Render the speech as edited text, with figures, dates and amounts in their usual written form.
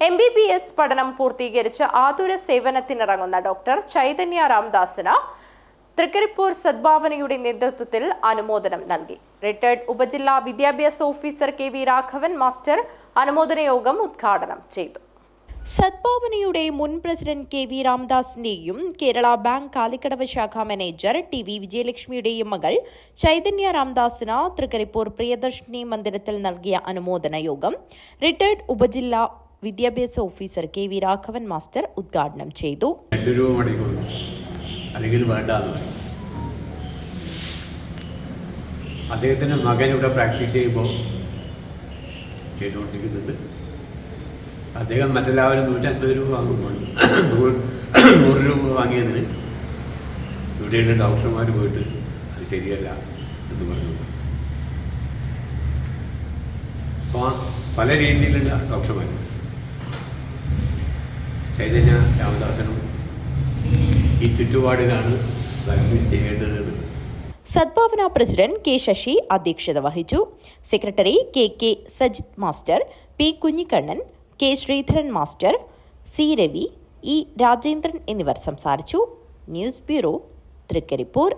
MBBS പഠനം പൂർത്തീകരിച്ച് ആതുര സേവനത്തിനിറങ്ങുന്ന ഡോക്ടർ ചൈതന്യ രാംദാസിന് തൃക്കരിപ്പൂർ സദ്ഭാവനയുടെ നേതൃത്വത്തിൽ അനുമോദനം നൽകി. റിട്ടയർഡ് ഉപജില്ലാ വിദ്യാഭ്യാസ ഓഫീസർ KV രാഘവൻ മാസ്റ്റർ അനുമോദന യോഗം ഉദ്ഘാടനം ചെയ്തു. സദ്ഭാവനയുടെ മുൻ പ്രസിഡന്റ് KV രാംദാസിന്റെയും കേരള ബാങ്ക് കാലിക്കടവ് ശാഖാ മാനേജർ TV വിജയലക്ഷ്മിയുടെയും മകൾ ചൈതന്യ രാംദാസിന് തൃക്കരിപ്പൂർ പ്രിയദർശിനി മന്ദിരത്തിൽ നൽകിയ അനുമോദന യോഗം റിട്ടയർഡ് ഉപജില്ലാ വിദ്യാഭ്യാസ ഓഫീസർ KV രാഘവൻ മാസ്റ്റർ ഉദ്ഘാടനം ചെയ്തു. അദ്ദേഹത്തിൻ്റെ മകൻ ഇവിടെ പ്രാക്ടീസ് ചെയ്യുമ്പോൾ ചെയ്തുകൊണ്ടിരിക്കുന്നുണ്ട്. അദ്ദേഹം മറ്റെല്ലാവരും 150 രൂപ വാങ്ങുമ്പോൾ 100 രൂപ വാങ്ങിയതിന് ഇവിടെയുള്ള ഡോക്ടർമാർ പോയിട്ട് അത് ശരിയല്ല എന്ന് പറഞ്ഞു. അപ്പോൾ പല രീതിയിലുള്ള ഡോക്ടർമാർ ചൈതന്യ രാമദാസനും ഈ ചുറ്റുപാടിലാണ് പ്രാക്ടീസ് ചെയ്യേണ്ടത്. Sadbhavana president K. ശശി അധ്യക്ഷത വഹിച്ചു. Secretary KK Sajith master, P. Kunhikannan, K. Sreedharan master, C. Ravi, E. Rajendran എന്നിവർ സംസാരിച്ചു. News bureau, Trikaripur.